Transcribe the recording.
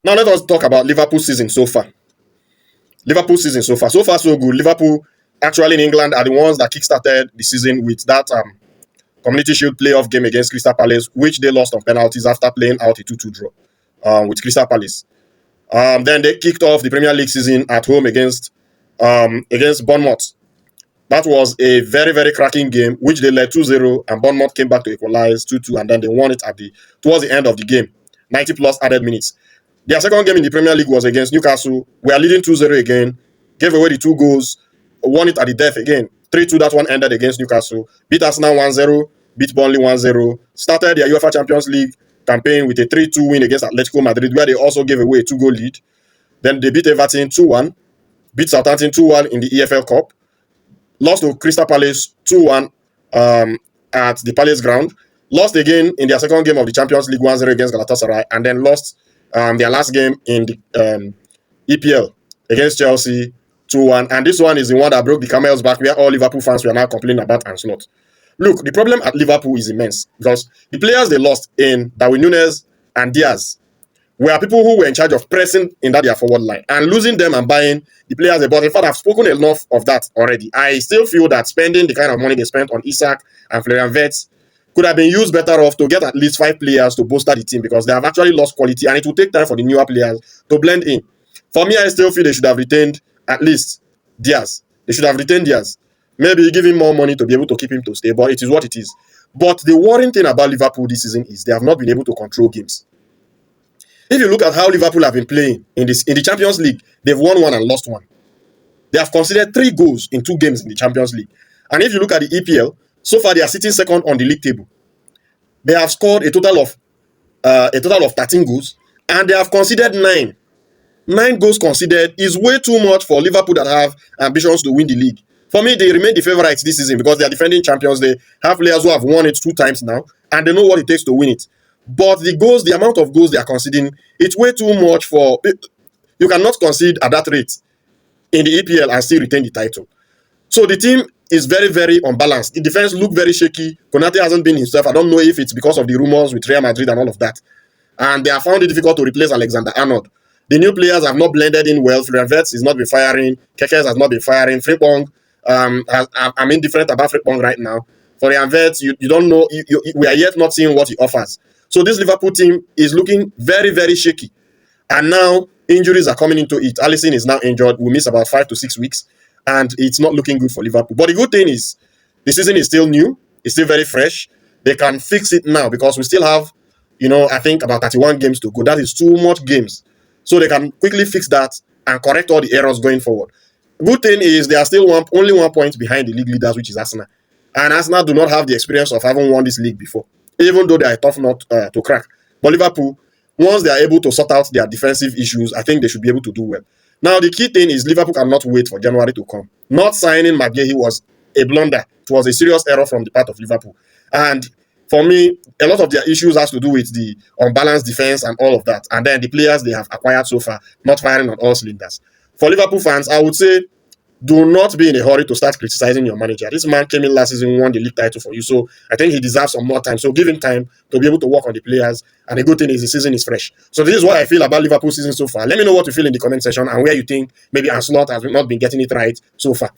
Now let us talk about Liverpool season so far. Liverpool season so far. So far, so good. Liverpool, actually in England, are the ones that kickstarted the season with that Community Shield playoff game against Crystal Palace, which they lost on penalties after playing out a 2-2 draw with Crystal Palace. Then they kicked off the Premier League season at home against Bournemouth. That was a very, very cracking game, which they led 2-0, and Bournemouth came back to equalize 2-2, and then they won it towards the end of the game, 90 plus added minutes. Their second game in the Premier League was against Newcastle. We are leading 2-0 again, gave away the 2 goals, won it at the death again. 3-2, that one ended against Newcastle. Beat Arsenal 1-0, beat Burnley 1-0. Started their UEFA Champions League campaign with a 3-2 win against Atletico Madrid, where they also gave away a 2-goal lead. Then they beat Everton 2-1, beat Southampton 2-1 in the EFL Cup, lost to Crystal Palace 2-1 at the Palace ground, lost again in their second game of the Champions League 1-0 against Galatasaray, and then lost their last game in the EPL against Chelsea 2-1. And this one is the one that broke the camel's back, where all Liverpool fans were now complaining about Ancelotti. Look, the problem at Liverpool is immense because the players they lost in Darwin Núñez and Diaz were people who were in charge of pressing in their forward line, and losing them and buying the players they bought. In fact, I've spoken enough of that already. I still feel that spending the kind of money they spent on Isak and Florian Wirtz could have been used better off to get at least 5 players to bolster the team, because they have actually lost quality, and it will take time for the newer players to blend in. For me, I still feel they should have retained at least Diaz. They should have retained Diaz. Maybe give him more money to be able to keep him to stay, but it is what it is. But the worrying thing about Liverpool this season is they have not been able to control games. If you look at how Liverpool have been playing in the Champions League, they've won 1 and lost 1. They have conceded 3 goals in 2 games in the Champions League. And if you look at the EPL, so far they are sitting second on the league table. They have scored a total of 13 goals, and they have conceded 9. 9 goals conceded is way too much for Liverpool that have ambitions to win the league. For me, they remain the favourites this season because they are defending champions. They have players who have won it 2 times now, and they know what it takes to win it. But the amount of goals they are conceding, it's way too much for... You cannot concede at that rate in the EPL and still retain the title. So the team is very, very unbalanced. The defense look very shaky. Konate hasn't been himself. I don't know if it's because of the rumors with Real Madrid and all of that. And they have found it difficult to replace Alexander-Arnold. The new players have not blended in well. Florian Wirtz has not been firing. Kekes has not been firing. Frimpong, I'm indifferent about Frimpong right now. Florian Wirtz, you don't know. We are yet not seeing what he offers. So this Liverpool team is looking very, very shaky. And now injuries are coming into it. Alisson is now injured. We'll miss about 5 to 6 weeks. And it's not looking good for Liverpool. But the good thing is, the season is still new. It's still very fresh. They can fix it now because we still have, I think about 31 games to go. That is too much games. So they can quickly fix that and correct all the errors going forward. Good thing is they are still only 1 point behind the league leaders, which is Arsenal. And Arsenal do not have the experience of having won this league before, even though they are tough nut to crack. But Liverpool, once they are able to sort out their defensive issues, I think they should be able to do well. Now, the key thing is Liverpool cannot wait for January to come. Not signing McGahey was a blunder. It was a serious error from the part of Liverpool. And for me, a lot of their issues has to do with the unbalanced defense and all of that. And then the players they have acquired so far, not firing on all cylinders. For Liverpool fans, I would say, do not be in a hurry to start criticizing your manager. This man came in last season, won the league title for you. So I think he deserves some more time. So give him time to be able to work on the players. And the good thing is the season is fresh. So this is what I feel about Liverpool season so far. Let me know what you feel in the comment section and where you think maybe Ancelotti has not been getting it right so far.